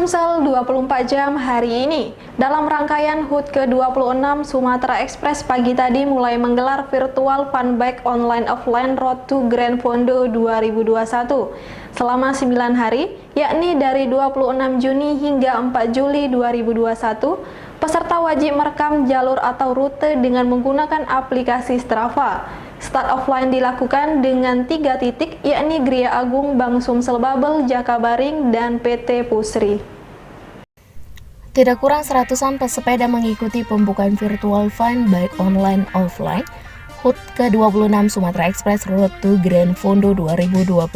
Sumsel 24 jam hari ini. Dalam rangkaian HUT ke-26, Sumatera Express pagi tadi mulai menggelar virtual Fun Bike Online Offline Road to Grand Fondo 2021 selama 9 hari, yakni dari 26 Juni hingga 4 Juli 2021. Peserta wajib merekam jalur atau rute dengan menggunakan aplikasi Strava. Start offline dilakukan dengan 3 titik, yakni Gria Agung, Bank Sumsel Babel, Jakabaring, dan PT Pusri. Tidak kurang 100-an pesepeda mengikuti pembukaan virtual Fun Bike Online Offline HUT ke-26 Sumatera Express Road to Grand Fondo 2021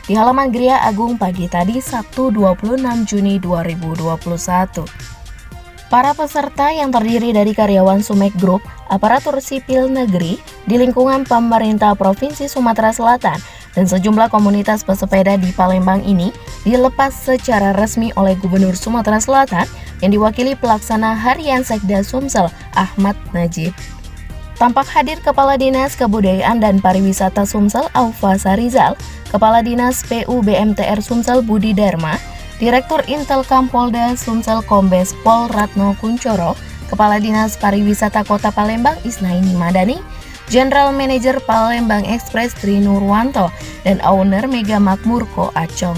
di halaman Gria Agung pagi tadi Sabtu 26 Juni 2021. Para peserta yang terdiri dari karyawan Sumek Group, aparatur sipil negeri di lingkungan pemerintah Provinsi Sumatera Selatan, dan sejumlah komunitas pesepeda di Palembang ini dilepas secara resmi oleh Gubernur Sumatera Selatan yang diwakili pelaksana harian Sekda Sumsel, Ahmad Najib. Tampak hadir Kepala Dinas Kebudayaan dan Pariwisata Sumsel, Aufa Sarizal, Kepala Dinas PU BMTR Sumsel, Budi Dharma, Direktur Intelkam Polda Sumsel Kombes Pol Ratno Kuncoro, Kepala Dinas Pariwisata Kota Palembang Isnaini Madani, General Manager Palembang Express Tri Nurwanto, dan owner Mega Makmur Ko Acong.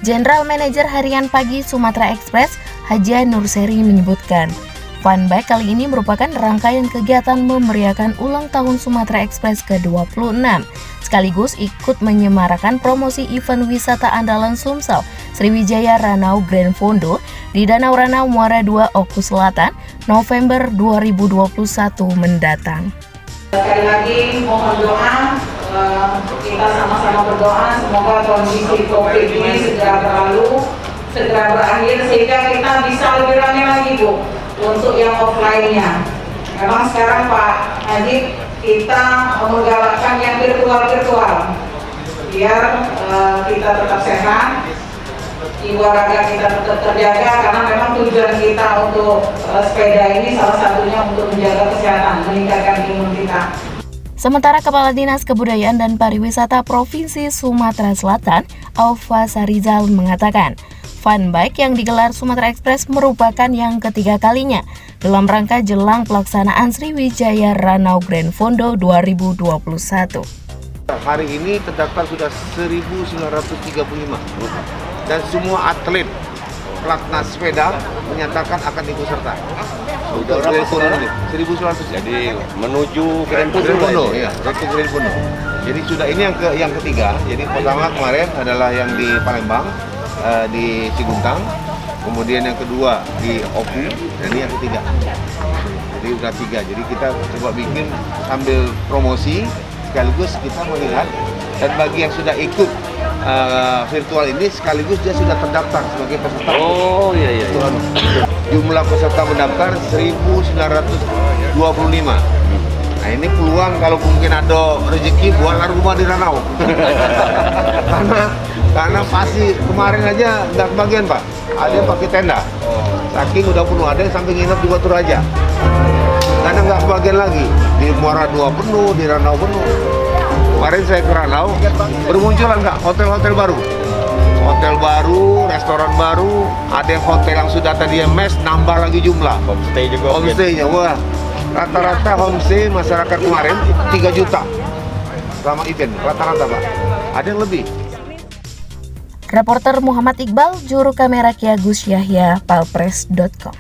General Manager Harian Pagi Sumatera Express Haja Nurseri menyebutkan, Fun Bike kali ini merupakan rangkaian kegiatan memeriahkan ulang tahun Sumatera Express ke-26, sekaligus ikut menyemarakan promosi event wisata andalan Sumsel, Sriwijaya Ranau Grand Fondo di Danau Ranau Muara II Oku Selatan, November 2021 mendatang. Sekali lagi mohon doa, kita sama-sama berdoa semoga kondisi COVID ini segera berlalu, segera berakhir sehingga kita bisa lebih ramai lagi, Bu, untuk yang offline-nya. Memang sekarang Pak Najib kita menggalakkan yang virtual biar kita tetap sehat, jiwa raga kita tetap terjaga, karena memang tujuan kita untuk sepeda ini salah satunya untuk menjaga kesehatan, meningkatkan imun kita. Sementara Kepala Dinas Kebudayaan dan Pariwisata Provinsi Sumatera Selatan, Aufa Sarizal mengatakan, Fun Bike yang digelar Sumatera Express merupakan yang ketiga kalinya dalam rangka jelang pelaksanaan Sriwijaya Ranau Grand Fondo 2021. Hari ini terdaftar sudah 1.935 dan semua atlet pelatnas sepeda menyatakan akan ikut serta. Sudah berapa sekarang? 1.900. Jadi menuju Grand Fondo, ya, ke Grand Fondo. Jadi sudah ini yang ketiga. Jadi pertama kemarin adalah yang di Palembang, di Siguntang, kemudian yang kedua di Oku, dan ini yang ketiga. Jadi udah 3. Jadi kita coba bikin sambil promosi, sekaligus kita melihat, dan bagi yang sudah ikut virtual ini sekaligus dia sudah terdaftar sebagai peserta. Oh iya. Jumlah peserta mendaftar 1.925. Nah ini peluang kalau mungkin ada rezeki buatlah rumah di Ranau. karena pasti kemarin aja nggak kebagian Pak, ada yang pakai tenda. Saking udah penuh, ada yang sampai nginep di Batu Raja. Karena nggak kebagian lagi, di Muara II penuh, di Ranau penuh. Kemarin saya ke Ranau, bermunculan nggak hotel-hotel baru. Hotel baru, restoran baru, ada yang hotel yang sudah tadi mes, nambah lagi jumlah. Homestay juga. Homestay-nya, wah. Rata-rata homestay masyarakat kemarin 3 juta selama event, rata-rata Pak. Ada yang lebih. Reporter Muhammad Iqbal, juru kamera Ki Agus Yahya, palpres.com.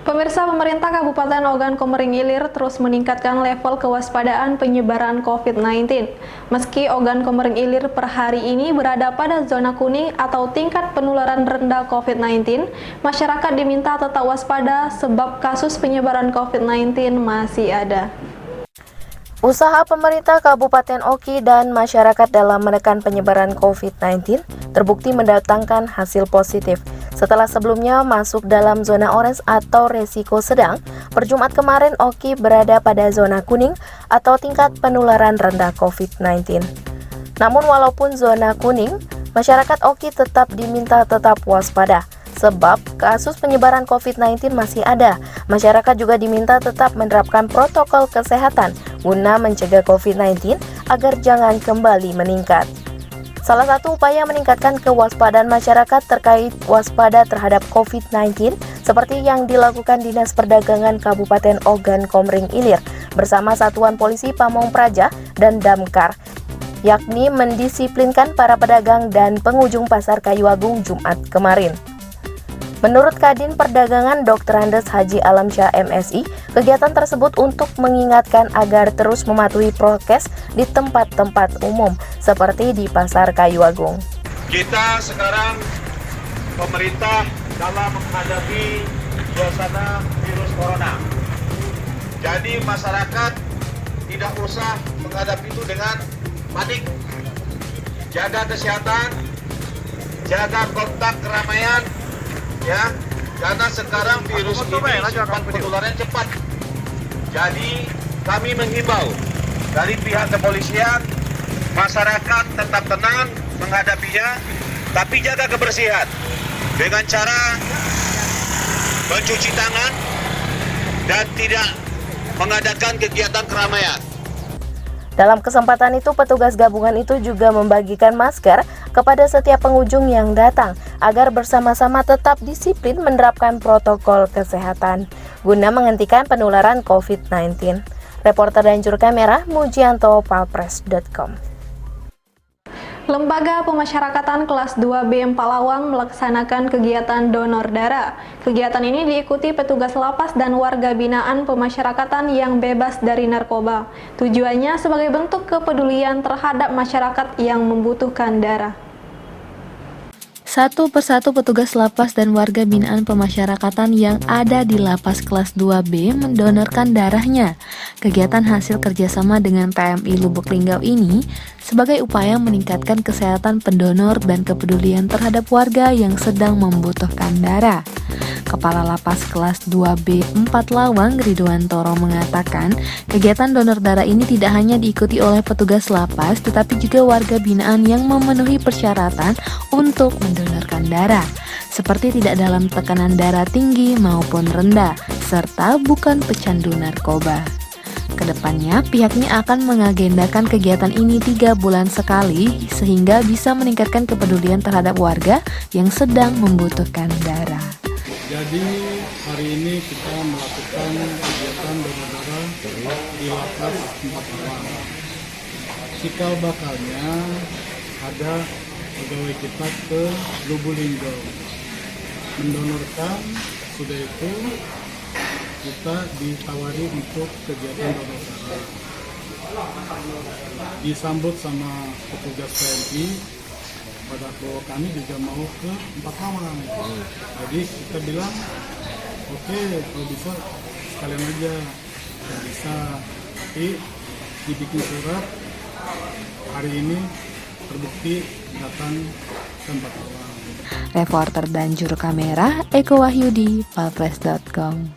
Pemirsa, pemerintah Kabupaten Ogan Komering Ilir terus meningkatkan level kewaspadaan penyebaran COVID-19. Meski Ogan Komering Ilir per hari ini berada pada zona kuning atau tingkat penularan rendah COVID-19, masyarakat diminta tetap waspada sebab kasus penyebaran COVID-19 masih ada. Usaha pemerintah Kabupaten Oki dan masyarakat dalam menekan penyebaran COVID-19 terbukti mendatangkan hasil positif. Setelah sebelumnya masuk dalam zona orange atau resiko sedang, per Jumat kemarin Oki berada pada zona kuning atau tingkat penularan rendah COVID-19. Namun walaupun zona kuning, masyarakat Oki tetap diminta tetap waspada. Sebab kasus penyebaran COVID-19 masih ada, masyarakat juga diminta tetap menerapkan protokol kesehatan guna mencegah COVID-19 agar jangan kembali meningkat. Salah satu upaya meningkatkan kewaspadaan masyarakat terkait waspada terhadap COVID-19 seperti yang dilakukan Dinas Perdagangan Kabupaten Ogan Komering Ilir bersama Satuan Polisi Pamong Praja dan Damkar, yakni mendisiplinkan para pedagang dan pengunjung Pasar Kayu Agung Jumat kemarin. Menurut Kadin Perdagangan Dr. Andes Haji Alamsyah MSI, kegiatan tersebut untuk mengingatkan agar terus mematuhi prokes di tempat-tempat umum seperti di Pasar Kayu Agung. Kita sekarang pemerintah dalam menghadapi suasana virus corona. Jadi masyarakat tidak usah menghadapi itu dengan panik. Jaga kesehatan, jaga kontak keramaian, ya, karena sekarang virus ini cepat penularannya cepat. Jadi kami menghimbau dari pihak kepolisian, masyarakat tetap tenang menghadapinya, tapi jaga kebersihan dengan cara mencuci tangan dan tidak mengadakan kegiatan keramaian. Dalam kesempatan itu, petugas gabungan itu juga membagikan masker kepada setiap pengunjung yang datang agar bersama-sama tetap disiplin menerapkan protokol kesehatan guna menghentikan penularan COVID-19. Reporter dan juru kamera Mujianto, palpres.com. Lembaga Pemasyarakatan Kelas 2B Empalawang melaksanakan kegiatan donor darah. Kegiatan ini diikuti petugas lapas dan warga binaan pemasyarakatan yang bebas dari narkoba. Tujuannya sebagai bentuk kepedulian terhadap masyarakat yang membutuhkan darah. Satu persatu petugas lapas dan warga binaan pemasyarakatan yang ada di lapas kelas 2B mendonorkan darahnya. Kegiatan hasil kerjasama dengan PMI Lubuk Linggau ini sebagai upaya meningkatkan kesehatan pendonor dan kepedulian terhadap warga yang sedang membutuhkan darah. Kepala Lapas Kelas 2B 4 Lawang, Ridwan Toro, mengatakan kegiatan donor darah ini tidak hanya diikuti oleh petugas lapas tetapi juga warga binaan yang memenuhi persyaratan untuk mendonorkan darah, seperti tidak dalam tekanan darah tinggi maupun rendah, serta bukan pecandu narkoba. Kedepannya, pihaknya akan mengagendakan kegiatan ini 3 bulan sekali sehingga bisa meningkatkan kepedulian terhadap warga yang sedang membutuhkan darah. Jadi hari ini kita melakukan kegiatan donor darah di lapas 4 Lawang. Cikal bakalnya ada pegawai kita ke Lubuk Linggau mendonorkan, sudah itu kita ditawari untuk kegiatan donor darah. Disambut sama petugas PMI. Pada bahwa kami juga mau ke 4 Lawang. Jadi kita bilang, oke, kalau bisa sekalian aja, kalau bisa, tapi dibikin surat hari ini terbukti datang ke 4 Lawang. Reporter dan juru kamera Eko Wahyudi, palpres.com.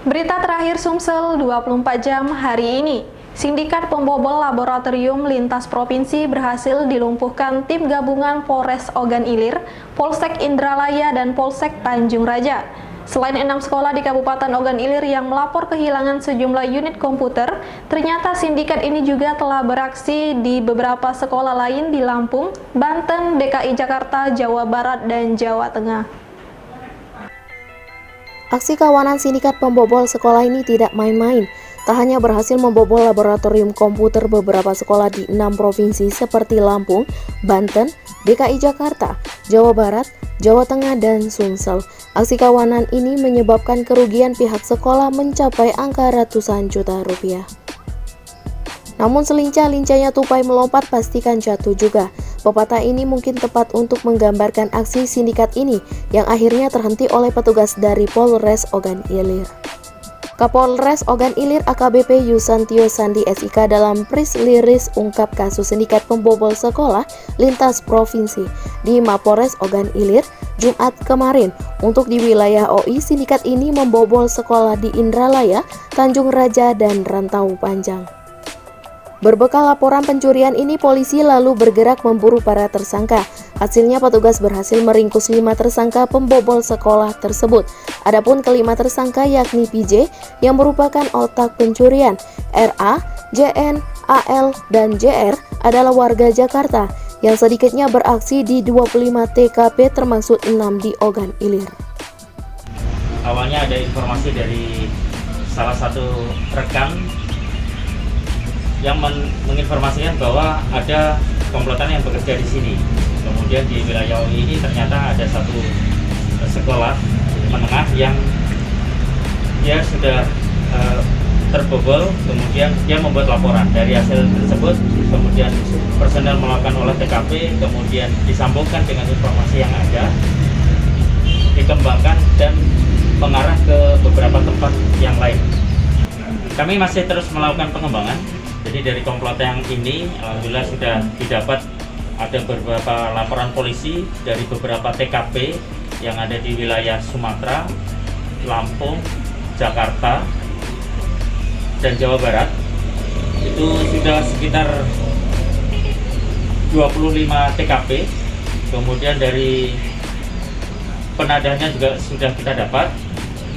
Berita terakhir Sumsel 24 jam hari ini. Sindikat pembobol laboratorium lintas provinsi berhasil dilumpuhkan tim gabungan Polres Ogan Ilir, Polsek Indralaya, dan Polsek Tanjung Raja. Selain 6 sekolah di Kabupaten Ogan Ilir yang melapor kehilangan sejumlah unit komputer, ternyata sindikat ini juga telah beraksi di beberapa sekolah lain di Lampung, Banten, DKI Jakarta, Jawa Barat, dan Jawa Tengah. Aksi kawanan sindikat pembobol sekolah ini tidak main-main. Tak hanya berhasil membobol laboratorium komputer beberapa sekolah di 6 provinsi seperti Lampung, Banten, DKI Jakarta, Jawa Barat, Jawa Tengah, dan Sumsel. Aksi kawanan ini menyebabkan kerugian pihak sekolah mencapai angka ratusan juta rupiah. Namun selincah-lincahnya tupai melompat pastikan jatuh juga. Pepatah ini mungkin tepat untuk menggambarkan aksi sindikat ini yang akhirnya terhenti oleh petugas dari Polres Ogan Ilir. Kapolres Ogan Ilir AKBP Yusantio Sandi SIK dalam press release ungkap kasus sindikat pembobol sekolah lintas provinsi di Mapores Ogan Ilir Jumat kemarin. Untuk di wilayah OI, sindikat ini membobol sekolah di Indralaya, Tanjung Raja, dan Rantau Panjang. Berbekal laporan pencurian ini, polisi lalu bergerak memburu para tersangka. Hasilnya petugas berhasil meringkus 5 tersangka pembobol sekolah tersebut. Adapun kelima tersangka yakni PJ yang merupakan otak pencurian, RA, JN, AL, dan JR adalah warga Jakarta yang sedikitnya beraksi di 25 TKP termasuk 6 di Ogan Ilir. Awalnya ada informasi dari salah satu rekan yang menginformasikan bahwa ada komplotan yang bekerja di sini. Kemudian di wilayah UI ini ternyata ada satu sekolah menengah yang dia sudah terbobol, kemudian dia membuat laporan. Dari hasil tersebut, kemudian personel melakukan olah TKP, kemudian disambungkan dengan informasi yang ada, dikembangkan dan mengarah ke beberapa tempat yang lain. Kami masih terus melakukan pengembangan. Jadi dari komplot yang ini, alhamdulillah sudah didapat ada beberapa laporan polisi dari beberapa TKP yang ada di wilayah Sumatera, Lampung, Jakarta, dan Jawa Barat. Itu sudah sekitar 25 TKP. Kemudian dari penadahnya juga sudah kita dapat.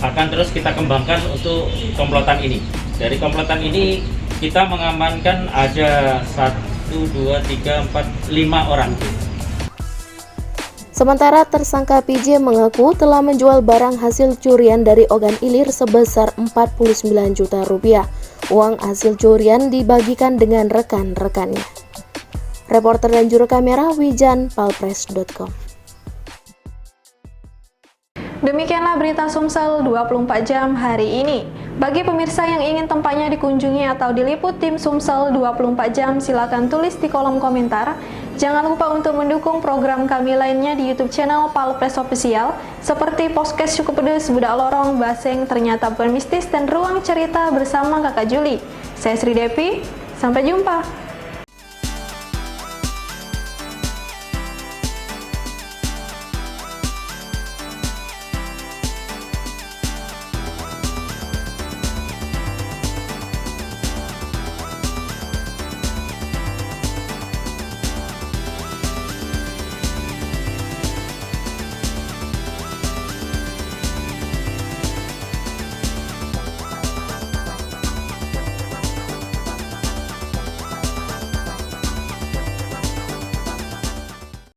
Akan terus kita kembangkan untuk komplotan ini. Dari komplotan ini kita mengamankan ada 1, 2, 3, 4, 5 orang. Sementara tersangka PJ mengaku telah menjual barang hasil curian dari Ogan Ilir sebesar 49 juta rupiah. Uang hasil curian dibagikan dengan rekan-rekannya. Reporter dan juru kamera Wijan, palpres.com. Demikianlah berita Sumsel 24 jam hari ini. Bagi pemirsa yang ingin tempatnya dikunjungi atau diliput tim Sumsel 24 jam, silakan tulis di kolom komentar. Jangan lupa untuk mendukung program kami lainnya di YouTube channel Palpres Official, seperti Podcast Cukup Pedes, Budak Lorong, Baseng, Ternyata Bukan Mistis, dan Ruang Cerita bersama Kakak Juli. Saya Sri Devi, sampai jumpa.